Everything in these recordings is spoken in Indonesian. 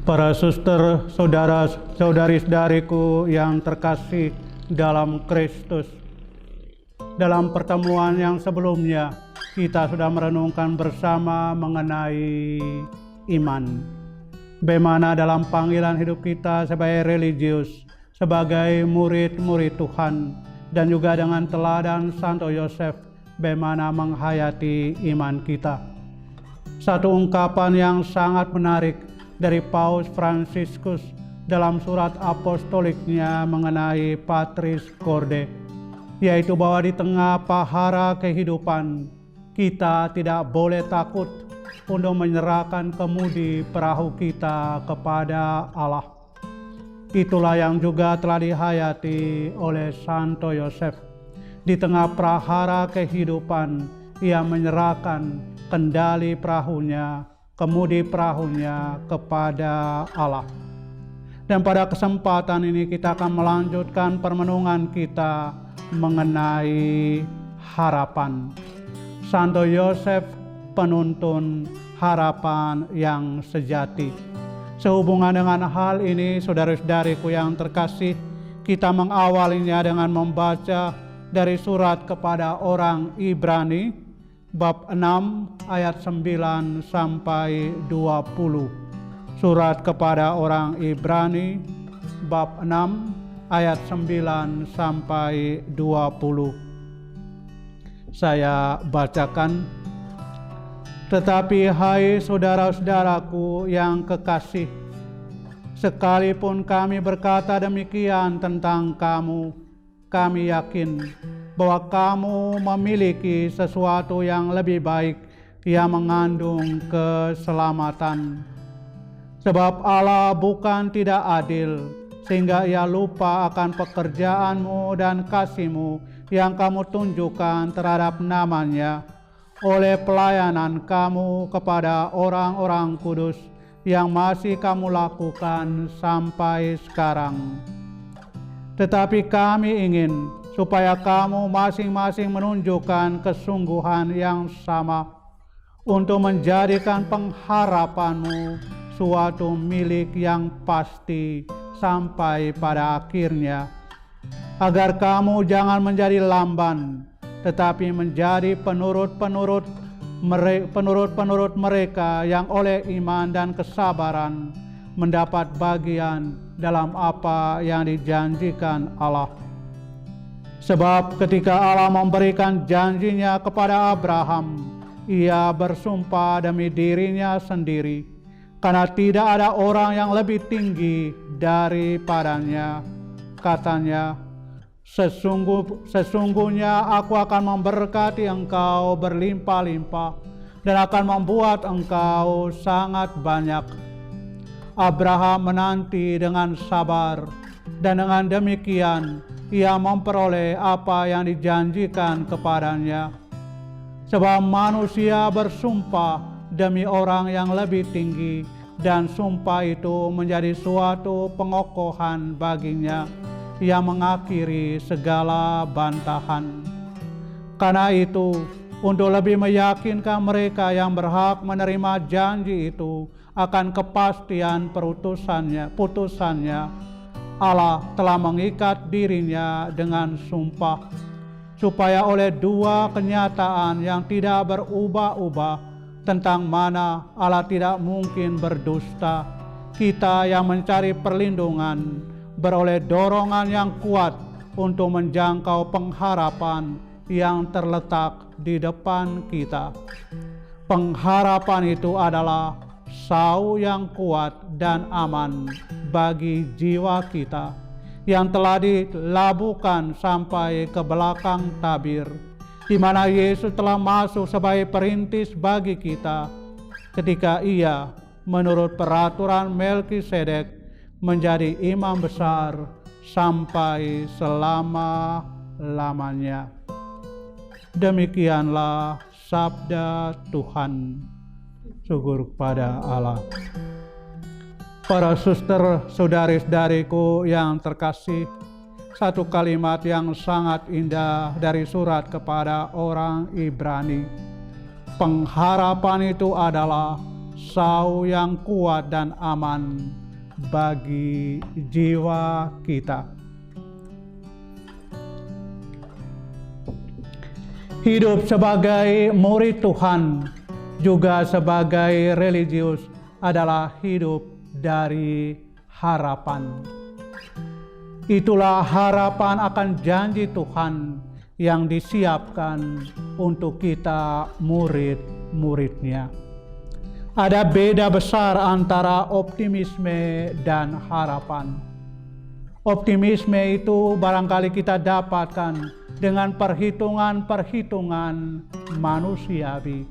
Para suster, saudara-saudari-saudariku yang terkasih dalam Kristus. Dalam pertemuan yang sebelumnya, kita sudah merenungkan bersama mengenai iman. Bagaimana dalam panggilan hidup kita sebagai religius, sebagai murid-murid Tuhan, dan juga dengan teladan Santo Yosef, bagaimana menghayati iman kita. Satu ungkapan yang sangat menarik dari Paus Fransiskus dalam surat apostoliknya mengenai Patris Corde, yaitu bahwa di tengah pahara kehidupan kita tidak boleh takut untuk menyerahkan kemudi perahu kita kepada Allah. Itulah yang juga telah dihayati oleh Santo Yosef. Di tengah prahara kehidupan, ia menyerahkan kendali perahunya, kemudi perahunya kepada Allah. Dan pada kesempatan ini kita akan melanjutkan permenungan kita mengenai harapan. Santo Yosef, penuntun harapan yang sejati. Sehubungan dengan hal ini, saudara-saudariku yang terkasih, kita mengawalinya dengan membaca dari surat kepada orang Ibrani, bab 6 ayat 9 sampai 20. Surat kepada orang Ibrani, bab 6 ayat 9 sampai 20. Saya bacakan. Tetapi hai saudara-saudaraku yang kekasih, sekalipun kami berkata demikian tentang kamu, kami yakin bahwa kamu memiliki sesuatu yang lebih baik yang mengandung keselamatan. Sebab Allah bukan tidak adil, sehingga ia lupa akan pekerjaanmu dan kasihmu yang kamu tunjukkan terhadap namanya, oleh pelayanan kamu kepada orang-orang kudus yang masih kamu lakukan sampai sekarang. Tetapi kami ingin supaya kamu masing-masing menunjukkan kesungguhan yang sama untuk menjadikan pengharapanmu suatu milik yang pasti sampai pada akhirnya, agar kamu jangan menjadi lamban, tetapi menjadi penurut-penurut mereka yang oleh iman dan kesabaran mendapat bagian dalam apa yang dijanjikan Allah. Sebab ketika Allah memberikan janjinya kepada Abraham, ia bersumpah demi dirinya sendiri, karena tidak ada orang yang lebih tinggi daripadanya. Katanya, Sesungguhnya aku akan memberkati engkau berlimpah-limpah dan akan membuat engkau sangat banyak. Abraham menanti dengan sabar, dan dengan demikian ia memperoleh apa yang dijanjikan kepadanya. Sebab manusia bersumpah demi orang yang lebih tinggi, dan sumpah itu menjadi suatu pengokohan baginya yang mengakhiri segala bantahan. Karena itu, untuk lebih meyakinkan mereka yang berhak menerima janji itu akan kepastian putusannya, Allah telah mengikat dirinya dengan sumpah, supaya oleh dua kenyataan yang tidak berubah-ubah tentang mana Allah tidak mungkin berdusta, kita yang mencari perlindungan beroleh dorongan yang kuat untuk menjangkau pengharapan yang terletak di depan kita. Pengharapan itu adalah sau yang kuat dan aman bagi jiwa kita, yang telah dilabuhkan sampai ke belakang tabir, di mana Yesus telah masuk sebagai perintis bagi kita ketika ia menurut peraturan Melkisedek menjadi imam besar sampai selama-lamanya. Demikianlah sabda Tuhan. Syukur kepada Allah. Para suster, saudari-saudariku yang terkasih, satu kalimat yang sangat indah dari surat kepada orang Ibrani. Pengharapan itu adalah sau yang kuat dan aman bagi jiwa kita. Hidup sebagai murid Tuhan, juga sebagai religius, adalah hidup dari harapan. Itulah harapan akan janji Tuhan yang disiapkan untuk kita murid-muridnya. Ada beda besar antara optimisme dan harapan. Optimisme itu barangkali kita dapatkan dengan perhitungan-perhitungan manusiawi,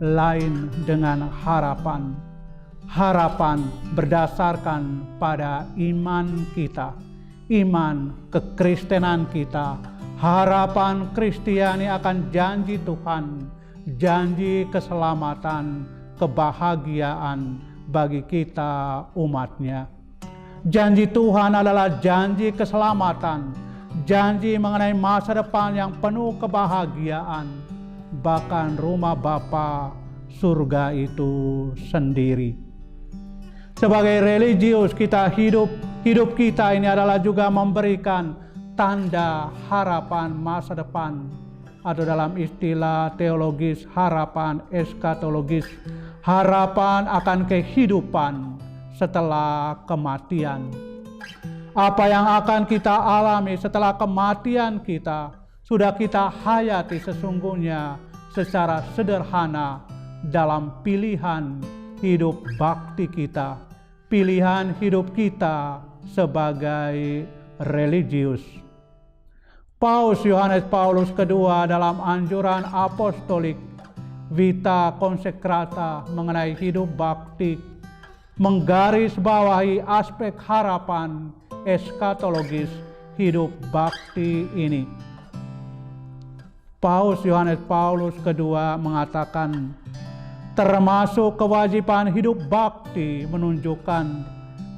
lain dengan harapan. Harapan berdasarkan pada iman kita, iman kekristenan kita, harapan Kristiani akan janji Tuhan, janji keselamatan, kebahagiaan bagi kita umatnya. Janji Tuhan adalah janji keselamatan, janji mengenai masa depan yang penuh kebahagiaan, bahkan rumah Bapa surga itu sendiri. Sebagai religius kita hidup kita ini adalah juga memberikan tanda harapan masa depan, atau dalam istilah teologis harapan eskatologis, harapan akan kehidupan setelah kematian. Apa yang akan kita alami setelah kematian kita sudah kita hayati sesungguhnya secara sederhana dalam pilihan hidup bakti kita, pilihan hidup kita sebagai religius. Paus Yohanes Paulus II dalam anjuran apostolik Vita Consecrata mengenai hidup bakti menggarisbawahi aspek harapan eskatologis hidup bakti ini. Paus Yohanes Paulus II mengatakan, termasuk kewajiban hidup bakti menunjukkan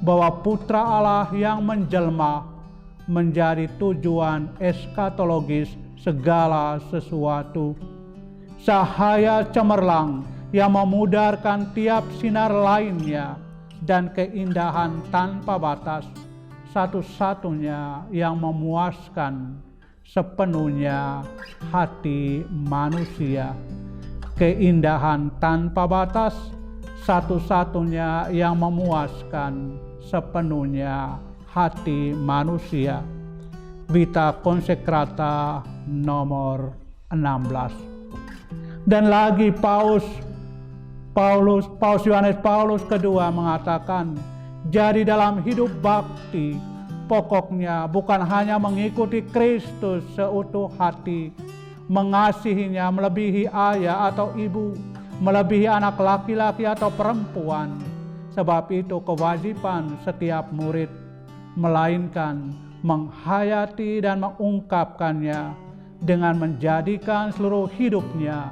bahwa Putra Allah yang menjelma menjadi tujuan eskatologis segala sesuatu. Cahaya cemerlang yang memudarkan tiap sinar lainnya dan keindahan tanpa batas, satu-satunya yang memuaskan sepenuhnya hati manusia. Keindahan tanpa batas, satu-satunya yang memuaskan sepenuhnya hati manusia. Vita Consecrata nomor 16. Dan lagi Paus Yohanes Paulus II mengatakan, jadi dalam hidup bakti pokoknya bukan hanya mengikuti Kristus seutuh hati, mengasihinya melebihi ayah atau ibu, melebihi anak laki-laki atau perempuan. Sebab itu kewajiban setiap murid, melainkan menghayati dan mengungkapkannya dengan menjadikan seluruh hidupnya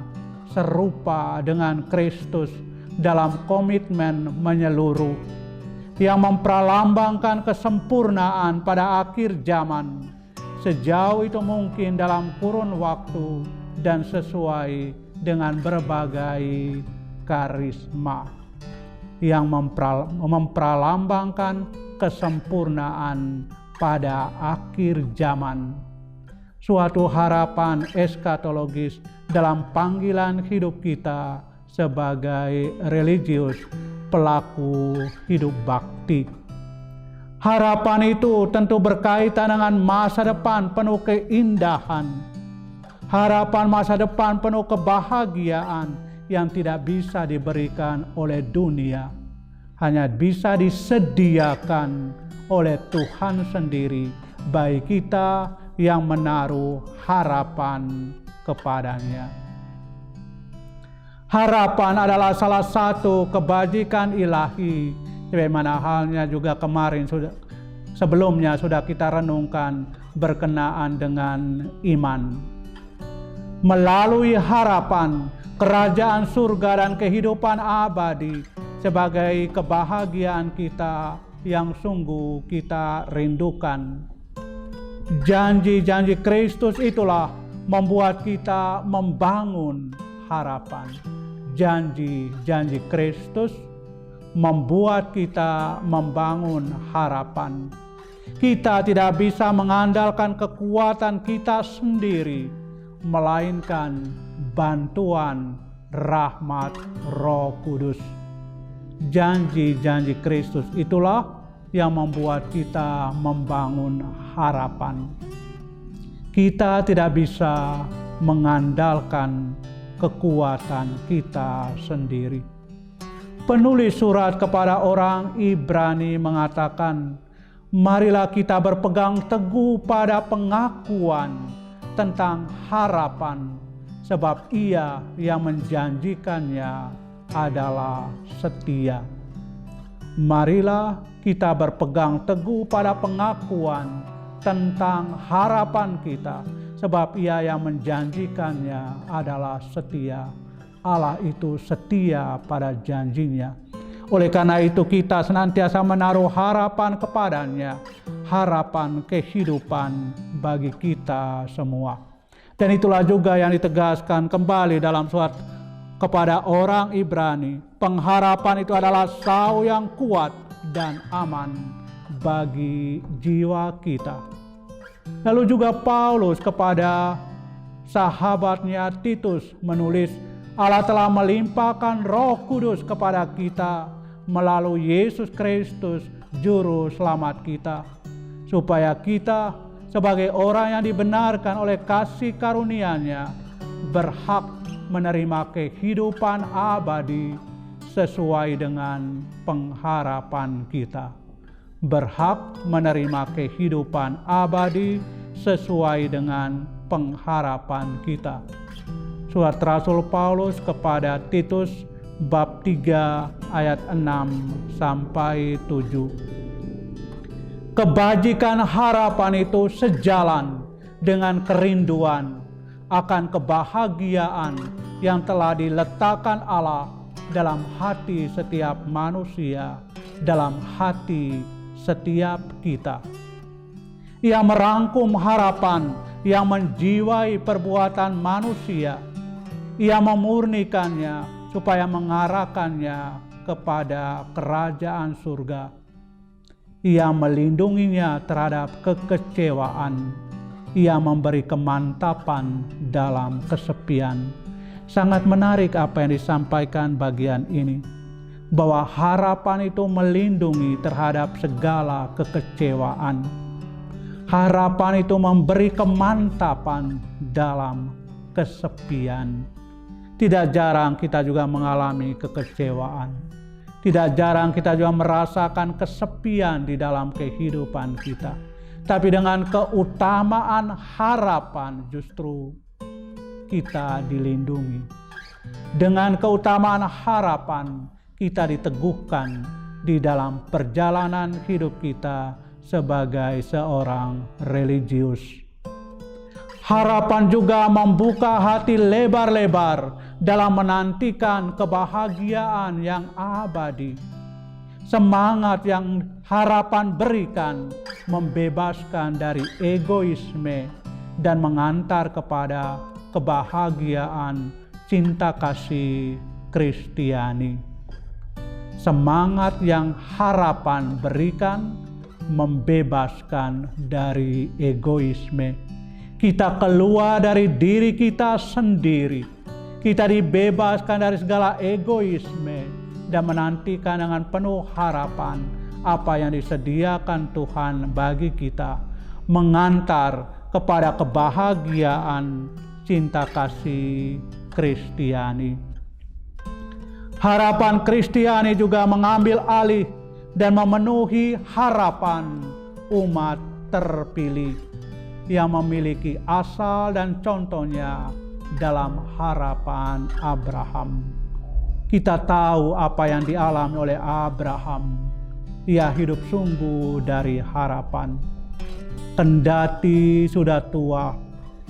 serupa dengan Kristus dalam komitmen menyeluruh yang memperlambangkan kesempurnaan pada akhir zaman sejauh itu mungkin dalam kurun waktu dan sesuai dengan berbagai karisma yang memperlambangkan kesempurnaan pada akhir zaman. Suatu harapan eskatologis dalam panggilan hidup kita sebagai religius pelaku hidup bakti. Harapan itu tentu berkaitan dengan masa depan penuh keindahan. Harapan masa depan penuh kebahagiaan yang tidak bisa diberikan oleh dunia. Hanya bisa disediakan oleh Tuhan sendiri bagi kita yang menaruh harapan kepadanya. Harapan adalah salah satu kebajikan ilahi, sebagaimana halnya juga kemarin sebelumnya sudah kita renungkan berkenaan dengan iman. Melalui harapan, kerajaan surga dan kehidupan abadi sebagai kebahagiaan kita yang sungguh kita rindukan. Janji-janji Kristus itulah membuat kita membangun harapan. janji-janji Kristus membuat kita membangun harapan. Kita tidak bisa mengandalkan kekuatan kita sendiri, melainkan bantuan rahmat Roh Kudus. Janji-janji Kristus itulah yang membuat kita membangun harapan. Kita tidak bisa mengandalkan kekuatan kita sendiri. Penulis surat kepada orang Ibrani mengatakan, marilah kita berpegang teguh pada pengakuan tentang harapan, sebab Ia yang menjanjikannya adalah setia. Marilah kita berpegang teguh pada pengakuan tentang harapan kita, sebab Ia yang menjanjikannya adalah setia. Allah itu setia pada janjinya. Oleh karena itu kita senantiasa menaruh harapan kepadanya, harapan kehidupan bagi kita semua. Dan itulah juga yang ditegaskan kembali dalam surat kepada orang Ibrani. Pengharapan itu adalah sau yang kuat dan aman bagi jiwa kita. Lalu juga Paulus kepada sahabatnya Titus menulis, Allah telah melimpahkan Roh Kudus kepada kita melalui Yesus Kristus Juru Selamat kita, supaya kita sebagai orang yang dibenarkan oleh kasih karunia-Nya berhak menerima kehidupan abadi sesuai dengan pengharapan kita. Berhak menerima kehidupan abadi sesuai dengan pengharapan kita. Surat Rasul Paulus kepada Titus bab 3 ayat 6 sampai 7. Kebajikan harapan itu sejalan dengan kerinduan akan kebahagiaan yang telah diletakkan Allah dalam hati setiap manusia, dalam hati setiap kita. Ia merangkum harapan yang menjiwai perbuatan manusia. Ia memurnikannya supaya mengarahkannya kepada kerajaan surga. Ia melindunginya terhadap kekecewaan. Ia memberi kemantapan dalam kesepian. Sangat menarik apa yang disampaikan bagian ini, bahwa harapan itu melindungi terhadap segala kekecewaan. Harapan itu memberi kemantapan dalam kesepian. Tidak jarang kita juga mengalami kekecewaan. Tidak jarang kita juga merasakan kesepian di dalam kehidupan kita. Tapi dengan keutamaan harapan justru kita dilindungi. Dengan keutamaan harapan kita diteguhkan di dalam perjalanan hidup kita sebagai seorang religius. Harapan juga membuka hati lebar-lebar dalam menantikan kebahagiaan yang abadi. Semangat yang harapan berikan membebaskan dari egoisme dan mengantar kepada kebahagiaan cinta kasih Kristiani. Semangat yang harapan berikan membebaskan dari egoisme. Kita keluar dari diri kita sendiri. Kita dibebaskan dari segala egoisme dan menantikan dengan penuh harapan apa yang disediakan Tuhan bagi kita, mengantar kepada kebahagiaan cinta kasih Kristiani. Harapan Kristiani juga mengambil alih dan memenuhi harapan umat terpilih yang memiliki asal dan contohnya dalam harapan Abraham. Kita tahu apa yang dialami oleh Abraham. Ia hidup sungguh dari harapan. Kendati sudah tua,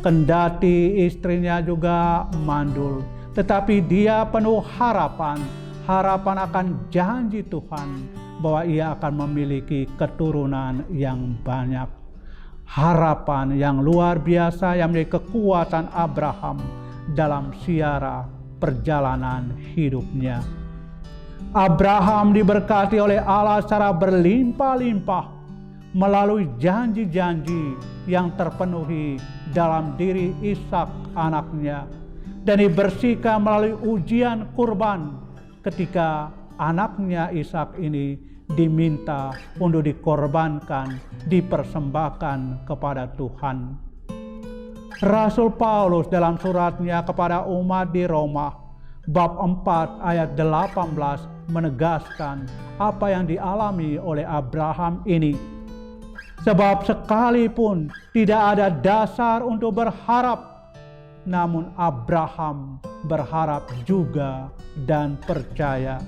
kendati istrinya juga mandul, tetapi dia penuh harapan. Harapan akan janji Tuhan bahwa ia akan memiliki keturunan yang banyak. Harapan yang luar biasa yang menjadi kekuatan Abraham dalam siara perjalanan hidupnya. Abraham diberkati oleh Allah secara berlimpah-limpah melalui janji-janji yang terpenuhi dalam diri Ishak anaknya, dan dibersihkan melalui ujian kurban ketika anaknya Ishak ini diminta untuk dikorbankan, dipersembahkan kepada Tuhan. Rasul Paulus dalam suratnya kepada umat di Roma bab 4 ayat 18 menegaskan apa yang dialami oleh Abraham ini. Sebab sekalipun tidak ada dasar untuk berharap, namun Abraham berharap juga dan percaya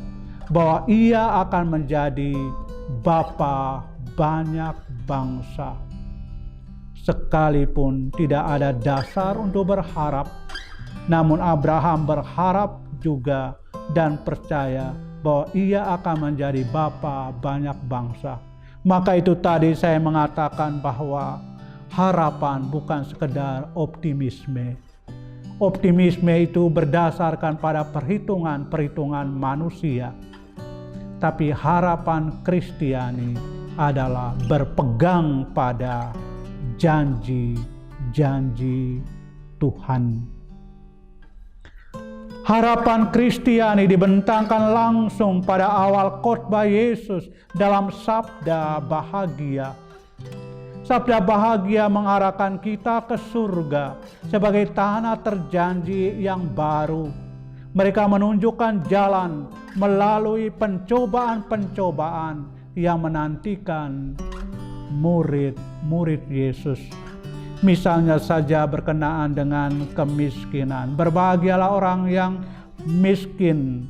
bahwa ia akan menjadi bapa banyak bangsa. Sekalipun tidak ada dasar untuk berharap, namun Abraham berharap juga dan percaya bahwa ia akan menjadi bapa banyak bangsa. Maka itu tadi saya mengatakan bahwa harapan bukan sekedar optimisme. Optimisme itu berdasarkan pada perhitungan-perhitungan manusia. Tapi harapan Kristiani adalah berpegang pada janji-janji Tuhan. Harapan Kristiani dibentangkan langsung pada awal khotbah Yesus dalam sabda bahagia. Sabda bahagia mengarahkan kita ke surga sebagai tanah terjanji yang baru. Mereka menunjukkan jalan melalui pencobaan-pencobaan yang menantikan murid-murid Yesus. Misalnya saja berkenaan dengan kemiskinan. Berbahagialah orang yang miskin,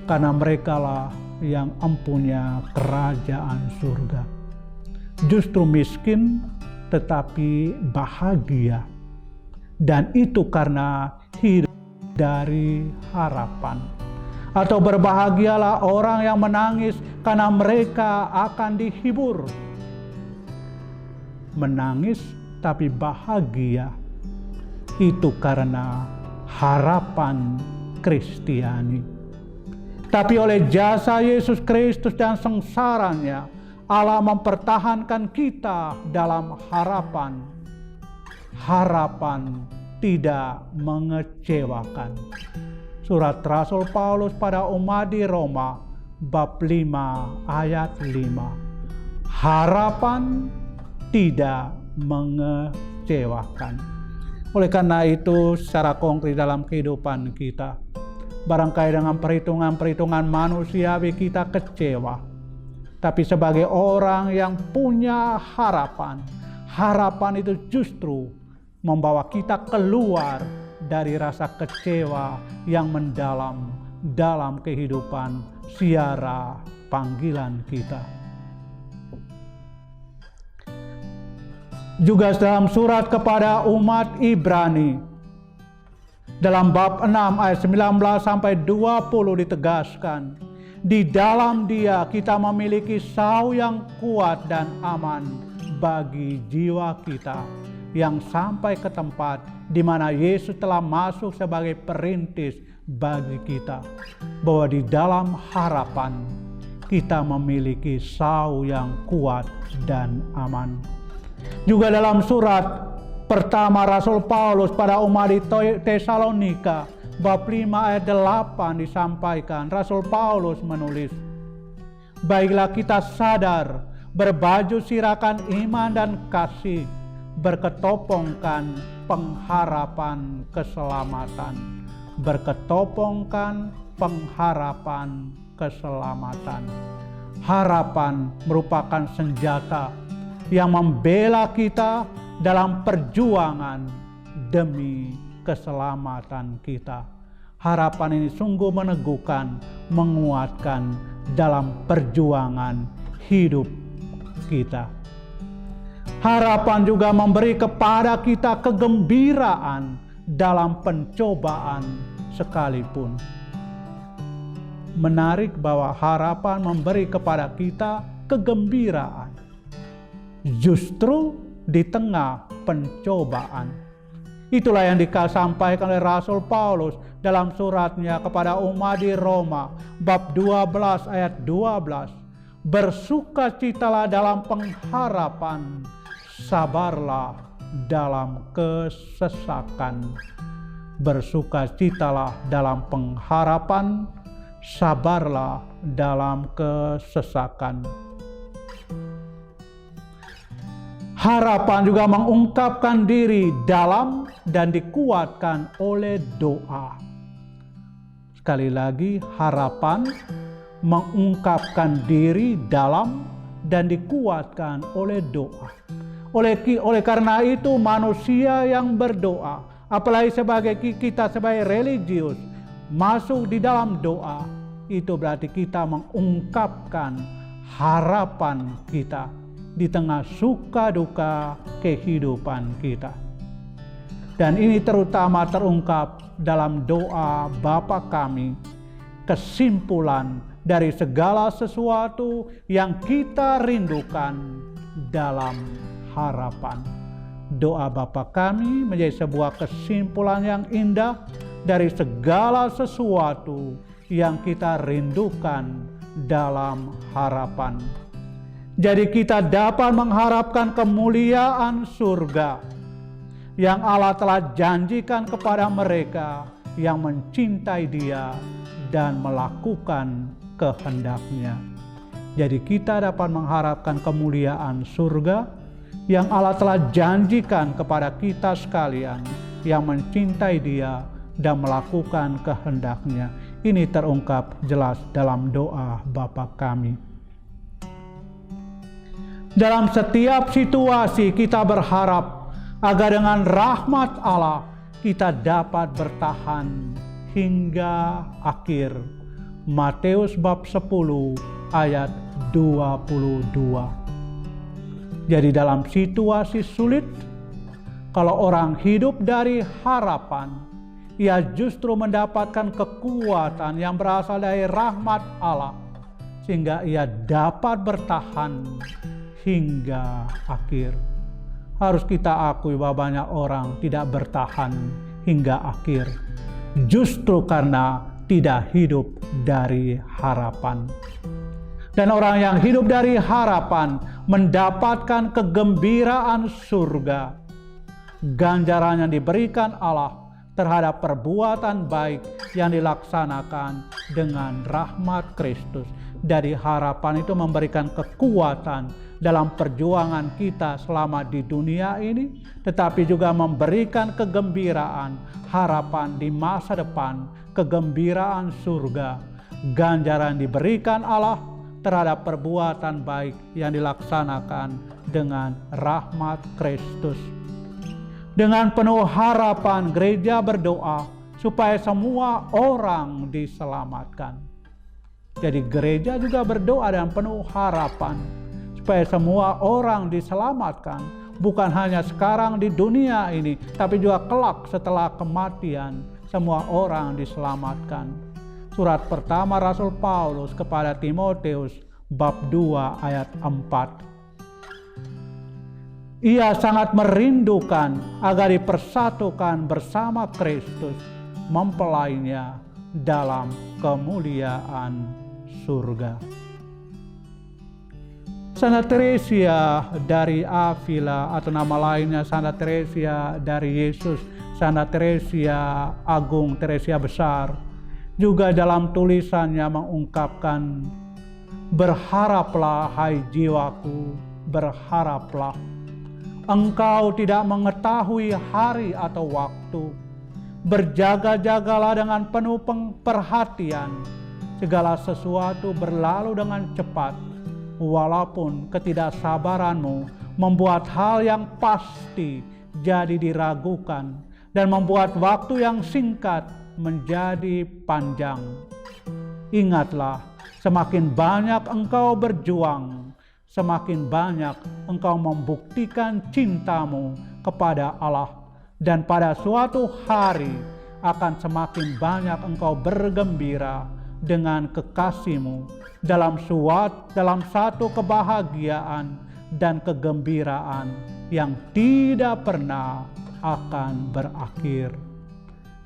karena merekalah yang empunya kerajaan surga. Justru miskin tetapi bahagia. Dan itu karena hidup dari harapan. Atau berbahagialah orang yang menangis karena mereka akan dihibur. Menangis tapi bahagia, itu karena harapan Kristiani. Tapi oleh jasa Yesus Kristus dan sengsaranya, Allah mempertahankan kita dalam harapan. Harapan tidak mengecewakan. Surat Rasul Paulus pada umat di Roma bab 5 ayat 5. Harapan tidak mengecewakan. Oleh karena itu, secara konkret dalam kehidupan kita, barangkali dengan perhitungan-perhitungan manusiawi kita kecewa. Tapi sebagai orang yang punya harapan, harapan itu justru membawa kita keluar dari rasa kecewa yang mendalam dalam kehidupan siara panggilan kita. Juga dalam surat kepada umat Ibrani, dalam bab 6 ayat 19 sampai 20 ditegaskan, di dalam Dia kita memiliki sau yang kuat dan aman bagi jiwa kita, yang sampai ke tempat di mana Yesus telah masuk sebagai perintis bagi kita, bahwa di dalam harapan kita memiliki sau yang kuat dan aman. Juga dalam surat pertama Rasul Paulus pada umat di Tesalonika bab 5 ayat 8 disampaikan, Rasul Paulus menulis, baiklah kita sadar, berbaju sirakan iman dan kasih, berketopongkan pengharapan keselamatan. Berketopongkan pengharapan keselamatan. Harapan merupakan senjata yang membela kita dalam perjuangan demi keselamatan kita. Harapan ini sungguh meneguhkan, menguatkan dalam perjuangan hidup kita. Harapan juga memberi kepada kita kegembiraan dalam pencobaan sekalipun. Menarik bahwa harapan memberi kepada kita kegembiraan justru di tengah pencobaan. Itulah yang disampaikan oleh Rasul Paulus dalam suratnya kepada umat di Roma, bab 12 ayat 12. Bersukacitalah dalam pengharapan, sabarlah dalam kesesakan. Bersukacitalah dalam pengharapan, sabarlah dalam kesesakan. Harapan juga mengungkapkan diri dalam dan dikuatkan oleh doa. Sekali lagi, harapan mengungkapkan diri dalam dan dikuatkan oleh doa. Oleh karena itu, manusia yang berdoa, apalagi kita sebagai religius, masuk di dalam doa, itu berarti kita mengungkapkan harapan kita di tengah suka duka kehidupan kita. Dan ini terutama terungkap dalam doa Bapa Kami, kesimpulan dari segala sesuatu yang kita rindukan dalam harapan. Doa Bapa Kami menjadi sebuah kesimpulan yang indah dari segala sesuatu yang kita rindukan dalam harapan. Jadi kita dapat mengharapkan kemuliaan surga yang Allah telah janjikan kepada mereka yang mencintai Dia dan melakukan kehendak-Nya. Jadi kita dapat mengharapkan kemuliaan surga yang Allah telah janjikan kepada kita sekalian yang mencintai Dia dan melakukan kehendak-Nya. Ini terungkap jelas dalam doa Bapa Kami. Dalam setiap situasi kita berharap agar dengan rahmat Allah kita dapat bertahan hingga akhir. Matius bab 10 ayat 22. Jadi dalam situasi sulit, kalau orang hidup dari harapan, ia justru mendapatkan kekuatan yang berasal dari rahmat Allah, sehingga ia dapat bertahan hingga akhir. Harus kita akui bahwa banyak orang tidak bertahan hingga akhir, justru karena tidak hidup dari harapan. Dan orang yang hidup dari harapan mendapatkan kegembiraan surga. Ganjaran yang diberikan Allah terhadap perbuatan baik yang dilaksanakan dengan rahmat Kristus. Dari harapan itu memberikan kekuatan dalam perjuangan kita selama di dunia ini, tetapi juga memberikan kegembiraan, harapan di masa depan, kegembiraan surga. Ganjaran diberikan Allah terhadap perbuatan baik yang dilaksanakan dengan rahmat Kristus. Dengan penuh harapan, gereja berdoa supaya semua orang diselamatkan. Jadi gereja juga berdoa dengan penuh harapan supaya semua orang diselamatkan, bukan hanya sekarang di dunia ini, tapi juga kelak setelah kematian semua orang diselamatkan. Surat pertama Rasul Paulus kepada Timotius bab 2 ayat 4. Ia sangat merindukan agar dipersatukan bersama Kristus, mempelainya dalam kemuliaan surga. Santa Teresia dari Avila atau nama lainnya Santa Teresia dari Yesus, Santa Teresia Agung, Teresia Besar, juga dalam tulisannya mengungkapkan, berharaplah hai jiwaku, berharaplah. Engkau tidak mengetahui hari atau waktu. Berjaga-jagalah dengan penuh perhatian. Segala sesuatu berlalu dengan cepat. Walaupun ketidaksabaranmu membuat hal yang pasti jadi diragukan dan membuat waktu yang singkat menjadi panjang. Ingatlah, semakin banyak engkau berjuang, semakin banyak engkau membuktikan cintamu kepada Allah, dan pada suatu hari akan semakin banyak engkau bergembira dengan kekasihmu dalam satu kebahagiaan dan kegembiraan yang tidak pernah akan berakhir.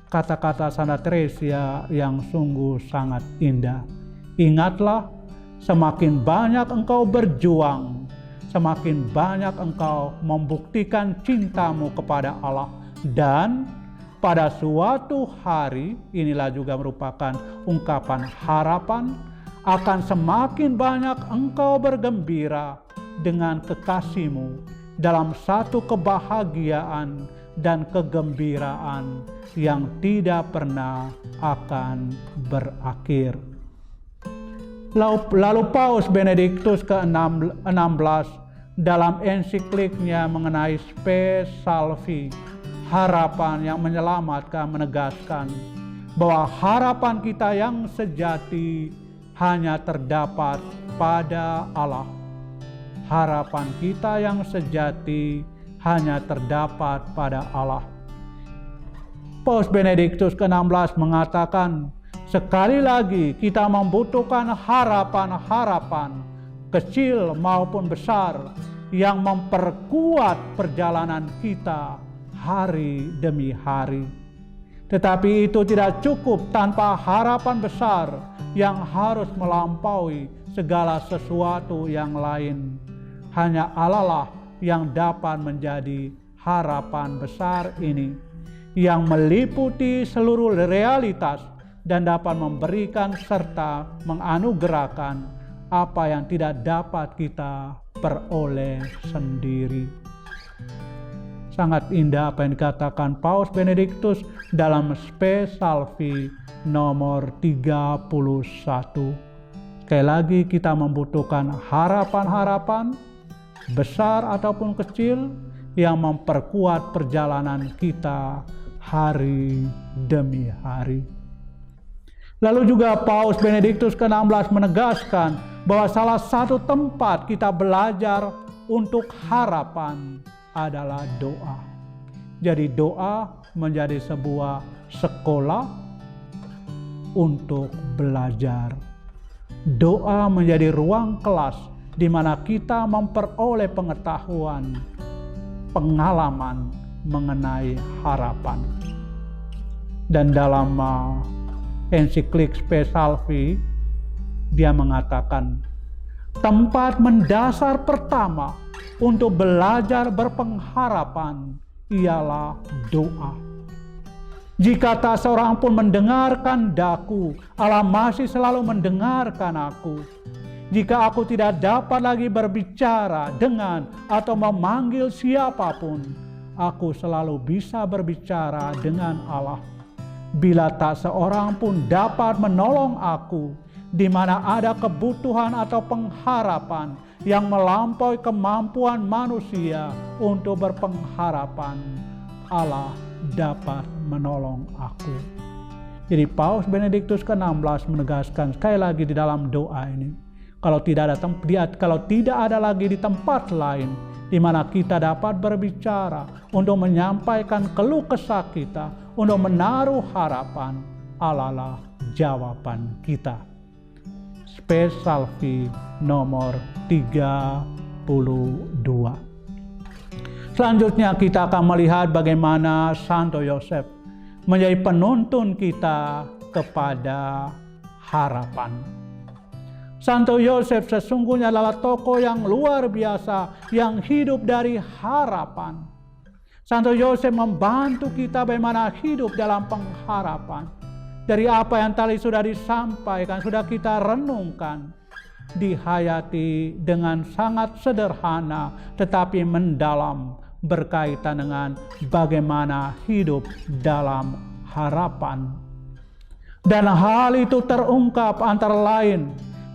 Kata-kata Santa Teresia yang sungguh sangat indah. Ingatlah, semakin banyak engkau berjuang, semakin banyak engkau membuktikan cintamu kepada Allah. Dan pada suatu hari, inilah juga merupakan ungkapan harapan, akan semakin banyak engkau bergembira dengan kekasihmu dalam satu kebahagiaan dan kegembiraan yang tidak pernah akan berakhir. Lalu Paus Benediktus ke-16 dalam ensikliknya mengenai Spe Salvi, harapan yang menyelamatkan, menegaskan bahwa harapan kita yang sejati hanya terdapat pada Allah. Harapan kita yang sejati hanya terdapat pada Allah. Paus Benediktus ke-16 mengatakan, sekali lagi kita membutuhkan harapan-harapan kecil maupun besar yang memperkuat perjalanan kita hari demi hari. Tetapi itu tidak cukup tanpa harapan besar yang harus melampaui segala sesuatu yang lain. Hanya Allah lah yang dapat menjadi harapan besar ini, yang meliputi seluruh realitas dan dapat memberikan serta menganugerahkan apa yang tidak dapat kita peroleh sendiri. Sangat indah apa yang dikatakan Paus Benediktus dalam Spe Salvi nomor 31. Sekali lagi kita membutuhkan harapan-harapan besar ataupun kecil yang memperkuat perjalanan kita hari demi hari. Lalu juga Paus Benediktus ke-16 menegaskan bahwa salah satu tempat kita belajar untuk harapan adalah doa. Jadi doa menjadi sebuah sekolah untuk belajar. Doa menjadi ruang kelas di mana kita memperoleh pengetahuan, pengalaman mengenai harapan. Dan dalam ensiklik Spe Salvi, dia mengatakan, tempat mendasar pertama untuk belajar berpengharapan ialah doa. Jika tak seorang pun mendengarkan daku, Allah masih selalu mendengarkan aku. Jika aku tidak dapat lagi berbicara dengan atau memanggil siapapun, aku selalu bisa berbicara dengan Allah. Bila tak seorang pun dapat menolong aku, di mana ada kebutuhan atau pengharapan yang melampaui kemampuan manusia untuk berpengharapan, Allah dapat menolong aku. Jadi Paus Benediktus ke-16 menegaskan sekali lagi di dalam doa ini, kalau tidak ada lagi di tempat lain di mana kita dapat berbicara untuk menyampaikan keluh kesah kita, untuk menaruh harapan, Allah lah jawaban kita. Spe Salvi nomor 32. Selanjutnya kita akan melihat bagaimana Santo Yosef menjadi penuntun kita kepada harapan. Santo Yosef sesungguhnya adalah tokoh yang luar biasa yang hidup dari harapan. Santo Yosef membantu kita bagaimana hidup dalam pengharapan. Dari apa yang tadi sudah disampaikan, sudah kita renungkan, dihayati dengan sangat sederhana tetapi mendalam, berkaitan dengan bagaimana hidup dalam harapan. Dan hal itu terungkap antara lain,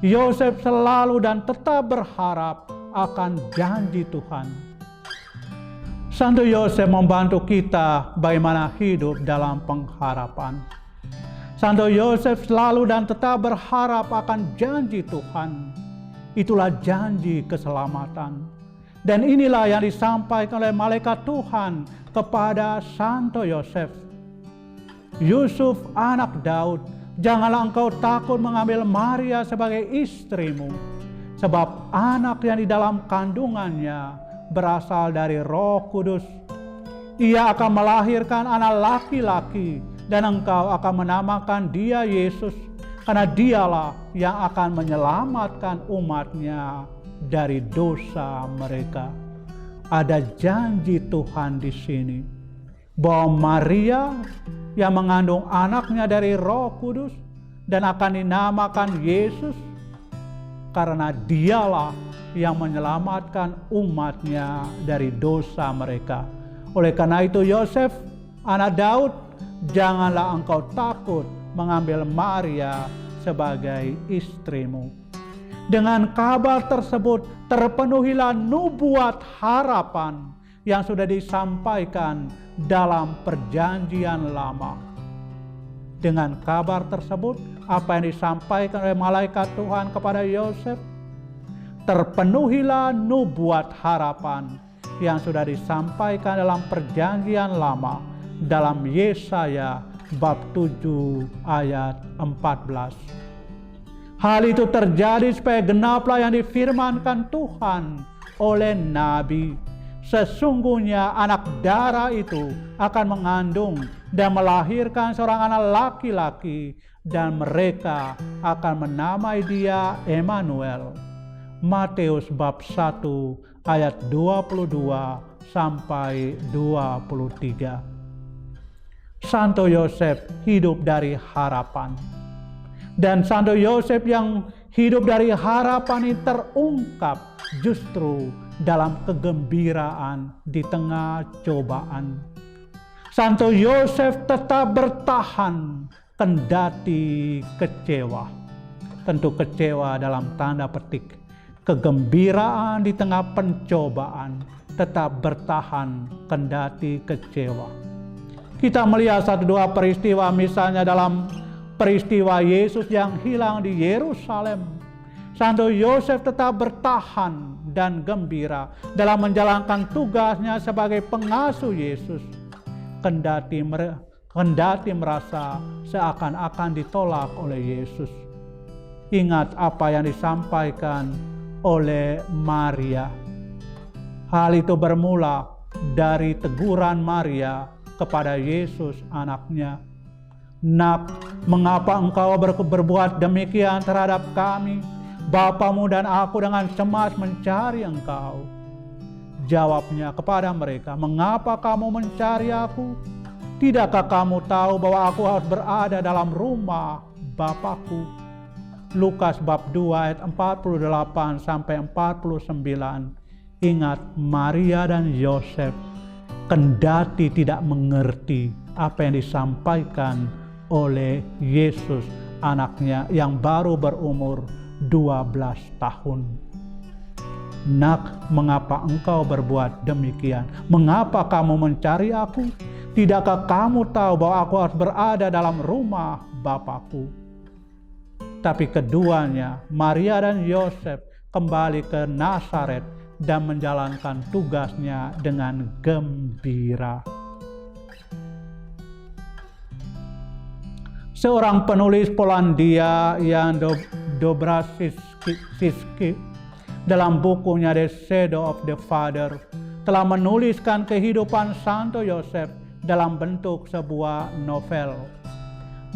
Yosef selalu dan tetap berharap akan janji Tuhan. Santo Yosef membantu kita bagaimana hidup dalam pengharapan. Santo Yosef selalu dan tetap berharap akan janji Tuhan. Itulah janji keselamatan. Dan inilah yang disampaikan oleh malaikat Tuhan kepada Santo Yosef. Yusuf anak Daud, janganlah engkau takut mengambil Maria sebagai istrimu, sebab anak yang di dalam kandungannya berasal dari Roh Kudus. Ia akan melahirkan anak laki-laki dan engkau akan menamakan dia Yesus, karena dialah yang akan menyelamatkan umatnya dari dosa mereka. Ada janji Tuhan di sini bahwa Maria yang mengandung anaknya dari Roh Kudus dan akan dinamakan Yesus, karena dialah yang menyelamatkan umatnya dari dosa mereka. Oleh karena itu, Yosef, anak Daud, janganlah engkau takut mengambil Maria sebagai istrimu. Dengan kabar tersebut terpenuhilah nubuat harapan yang sudah disampaikan dalam perjanjian lama. Dengan kabar tersebut, apa yang disampaikan oleh malaikat Tuhan kepada Yosef, terpenuhilah nubuat harapan yang sudah disampaikan dalam perjanjian lama dalam Yesaya bab 7 ayat 14. Hal itu terjadi supaya genaplah yang difirmankan Tuhan oleh Nabi. Sesungguhnya anak darah itu akan mengandung dan melahirkan seorang anak laki-laki, dan mereka akan menamai dia Emmanuel. Matius bab 1 ayat 22 sampai 23. Santo Yosef hidup dari harapan. Dan Santo Yosef yang hidup dari harapan ini terungkap justru dalam kegembiraan di tengah cobaan. Santo Yosef tetap bertahan kendati kecewa. Tentu kecewa dalam tanda petik. Kegembiraan di tengah pencobaan, tetap bertahan kendati kecewa. Kita melihat satu dua peristiwa, misalnya dalam peristiwa Yesus yang hilang di Yerusalem. Santo Yosef tetap bertahan dan gembira dalam menjalankan tugasnya sebagai pengasuh Yesus. Kendati merasa seakan-akan ditolak oleh Yesus. Ingat apa yang disampaikan oleh Maria. Hal itu bermula dari teguran Maria kepada Yesus anaknya. Nak, mengapa engkau berbuat demikian terhadap kami? Bapamu dan aku dengan cemas mencari engkau. Jawabnya kepada mereka, mengapa kamu mencari aku? Tidakkah kamu tahu bahwa aku harus berada dalam rumah Bapakku? Lukas bab 2 ayat 48 sampai 49. Ingat, Maria dan Yosef kendati tidak mengerti apa yang disampaikan oleh Yesus anaknya yang baru berumur 12 tahun. Nak, mengapa engkau berbuat demikian? Mengapa kamu mencari aku? Tidakkah kamu tahu bahwa aku harus berada dalam rumah Bapakku? Tapi keduanya, Maria dan Yosef, kembali ke Nazaret dan menjalankan tugasnya dengan gembira. Seorang penulis Polandia yang Dobraszewski dalam bukunya The Shadow of the Father telah menuliskan kehidupan Santo Yosef dalam bentuk sebuah novel.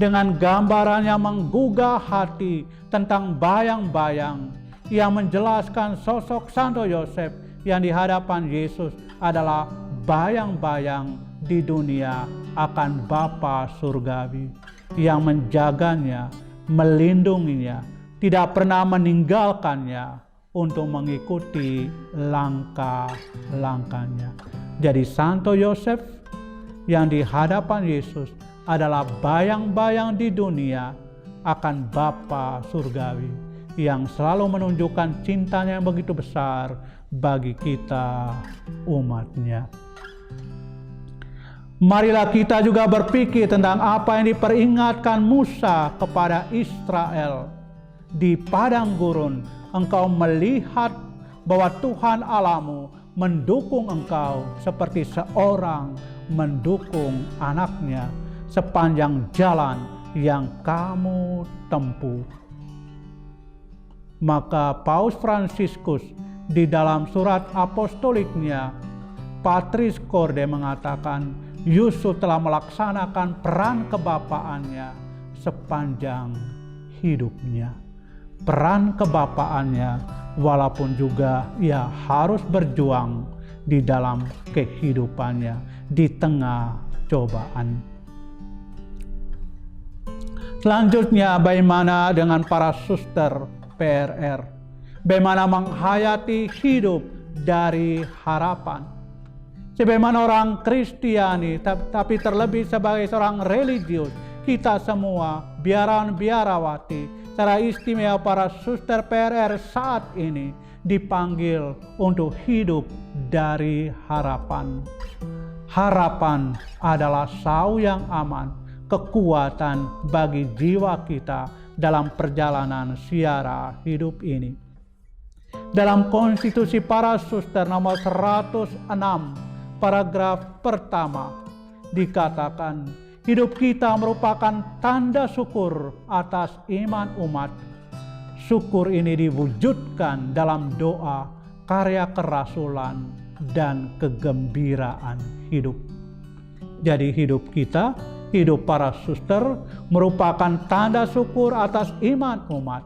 Dengan gambaran yang menggugah hati tentang bayang-bayang yang menjelaskan sosok Santo Yosef yang di hadapan Yesus adalah bayang-bayang di dunia akan Bapa Surgawi yang menjaganya, melindunginya, tidak pernah meninggalkannya untuk mengikuti langkah-langkahnya. Jadi Santo Yosef yang di hadapan Yesus adalah bayang-bayang di dunia akan Bapa Surgawi yang selalu menunjukkan cintanya yang begitu besar bagi kita umatnya. Marilah kita juga berpikir tentang apa yang diperingatkan Musa kepada Israel. Di padang gurun engkau melihat bahwa Tuhan Allahmu mendukung engkau seperti seorang mendukung anaknya sepanjang jalan yang kamu tempuh. Maka Paus Fransiskus di dalam surat apostoliknya Patris Corde mengatakan Yusuf telah melaksanakan peran kebapaannya sepanjang hidupnya. Peran kebapaannya walaupun juga ia harus berjuang di dalam kehidupannya di tengah cobaan. Selanjutnya, bagaimana dengan para suster PRR? Bagaimana menghayati hidup dari harapan? Sebagaimana orang Kristiani, tapi terlebih sebagai seorang religius, kita semua biarawan-biarawati, secara istimewa para suster PRR saat ini dipanggil untuk hidup dari harapan. Harapan adalah sau yang aman, kekuatan bagi jiwa kita dalam perjalanan siara hidup ini. Dalam konstitusi para suster nomor 106 paragraf pertama dikatakan hidup kita merupakan tanda syukur atas iman umat. Syukur ini diwujudkan dalam doa, karya kerasulan, dan kegembiraan hidup. Jadi hidup kita, hidup para suster merupakan tanda syukur atas iman umat.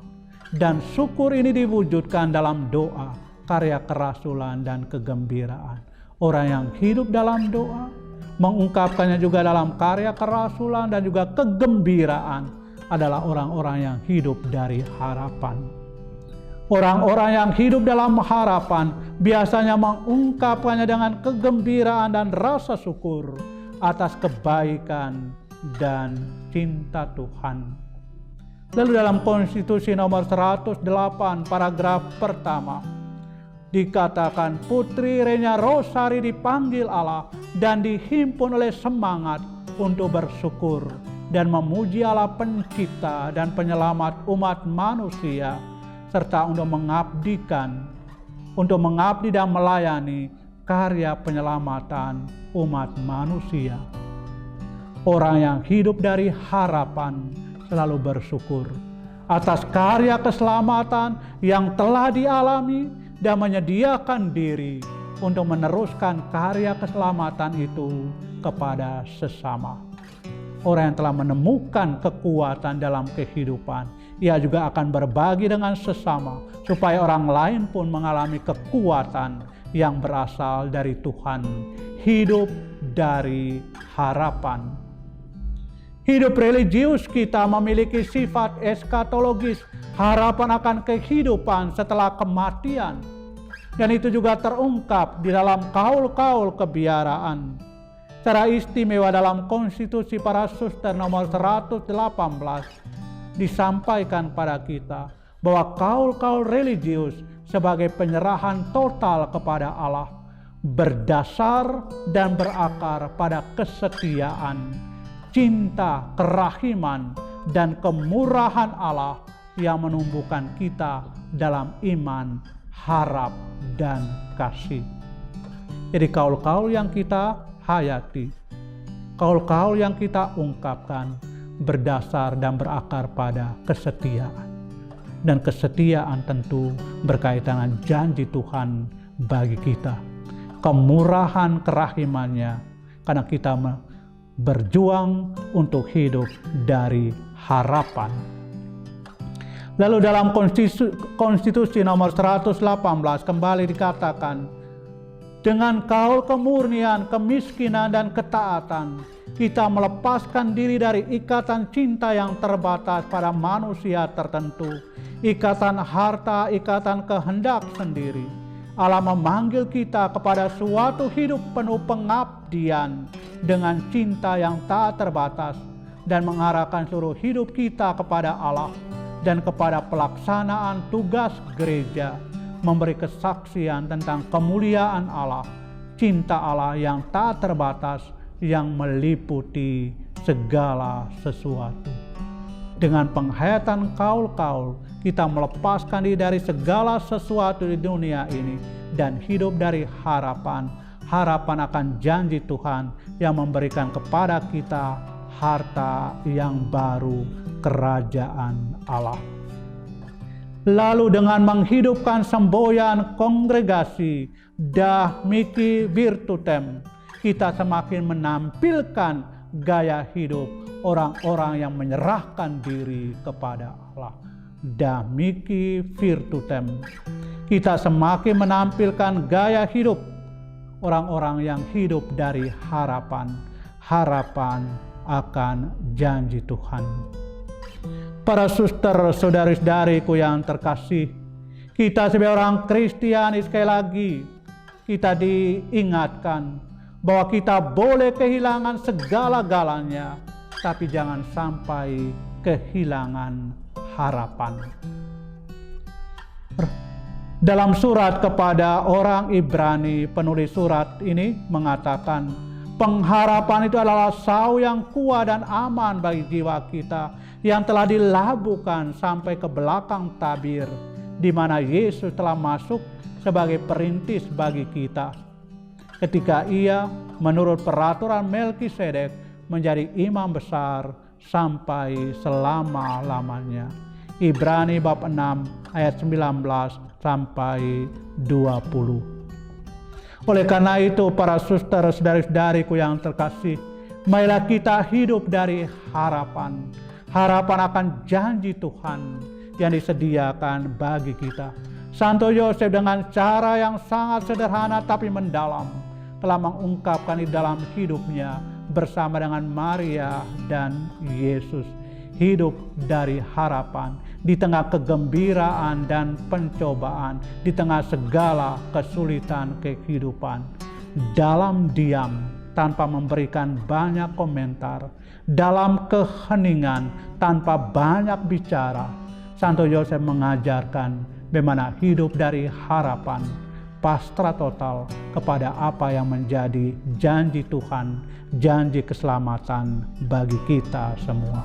Dan syukur ini diwujudkan dalam doa, karya kerasulan, dan kegembiraan. Orang yang hidup dalam doa, mengungkapkannya juga dalam karya kerasulan dan juga kegembiraan adalah orang-orang yang hidup dari harapan. Orang-orang yang hidup dalam harapan biasanya mengungkapkannya dengan kegembiraan dan rasa syukur atas kebaikan dan cinta Tuhan. Lalu dalam konstitusi nomor 108 paragraf pertama dikatakan Putri Renya Rosari dipanggil Allah dan dihimpun oleh semangat untuk bersyukur dan memuji Allah pencipta dan penyelamat umat manusia, serta untuk mengabdi dan melayani karya penyelamatan umat manusia. Orang yang hidup dari harapan selalu bersyukur atas karya keselamatan yang telah dialami dan menyediakan diri untuk meneruskan karya keselamatan itu kepada sesama. Orang yang telah menemukan kekuatan dalam kehidupan, ia juga akan berbagi dengan sesama supaya orang lain pun mengalami kekuatan yang berasal dari Tuhan. Hidup dari harapan. Hidup religius kita memiliki sifat eskatologis, harapan akan kehidupan setelah kematian. Dan itu juga terungkap di dalam kaul-kaul kebiaraan. Secara istimewa dalam konstitusi para suster nomor 118 disampaikan pada kita bahwa kaul-kaul religius sebagai penyerahan total kepada Allah berdasar dan berakar pada kesetiaan, cinta, kerahiman, dan kemurahan Allah yang menumbuhkan kita dalam iman, harap, dan kasih. Jadi kaul-kaul yang kita hayati, kaul-kaul yang kita ungkapkan berdasar dan berakar pada kesetiaan. Dan kesetiaan tentu berkaitan dengan janji Tuhan bagi kita. Kemurahan kerahimannya karena kita berjuang untuk hidup dari harapan. Lalu dalam konstitusi nomor 118 kembali dikatakan, dengan kaul kemurnian, kemiskinan, dan ketaatan, kita melepaskan diri dari ikatan cinta yang terbatas pada manusia tertentu, ikatan harta, ikatan kehendak sendiri. Allah memanggil kita kepada suatu hidup penuh pengabdian dengan cinta yang tak terbatas dan mengarahkan seluruh hidup kita kepada Allah dan kepada pelaksanaan tugas gereja, memberi kesaksian tentang kemuliaan Allah, cinta Allah yang tak terbatas yang meliputi segala sesuatu. Dengan penghayatan kaul-kaul, kita melepaskan diri dari segala sesuatu di dunia ini dan hidup dari harapan. Harapan akan janji Tuhan yang memberikan kepada kita harta yang baru, kerajaan Allah. lalu dengan menghidupkan semboyan kongregasi dah mihi virtutem, kita semakin menampilkan gaya hidup orang-orang yang menyerahkan diri kepada Allah. Dah mihi virtutem, kita semakin menampilkan gaya hidup orang-orang yang hidup dari harapan akan janji Tuhan. Para suster, saudari-saudariku yang terkasih, kita sebagai orang Kristiani sekali lagi kita diingatkan bahwa kita boleh kehilangan segala-galanya, tapi jangan sampai kehilangan harapan. Dalam surat kepada orang Ibrani, penulis surat ini mengatakan, pengharapan itu adalah sau yang kuat dan aman bagi jiwa kita yang telah dilabuhkan sampai ke belakang tabir, di mana Yesus telah masuk sebagai perintis bagi kita. Ketika ia menurut peraturan Melkisedek menjadi imam besar sampai selama-lamanya. Ibrani bab 6 ayat 19 sampai 20. Oleh karena itu, para suster, saudari-saudariku yang terkasih, marilah kita hidup dari harapan akan janji Tuhan yang disediakan bagi kita. Santo Yosef dengan cara yang sangat sederhana tapi mendalam telah mengungkapkan di dalam hidupnya bersama dengan Maria dan Yesus, hidup dari harapan di tengah kegembiraan dan pencobaan, di tengah segala kesulitan kehidupan, dalam diam tanpa memberikan banyak komentar, dalam keheningan tanpa banyak bicara. Santo Yosef mengajarkan bagaimana hidup dari harapan, pasrah total kepada apa yang menjadi janji Tuhan, janji keselamatan bagi kita semua.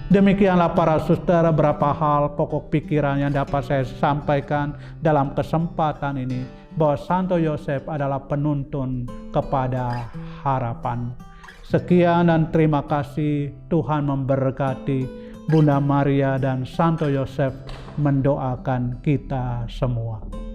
Demikianlah para suster, beberapa hal pokok pikiran yang dapat saya sampaikan dalam kesempatan ini, bahwa Santo Yosef adalah penuntun kepada harapan. Sekian dan terima kasih. Tuhan memberkati. Bunda Maria dan Santo Yosef mendoakan kita semua.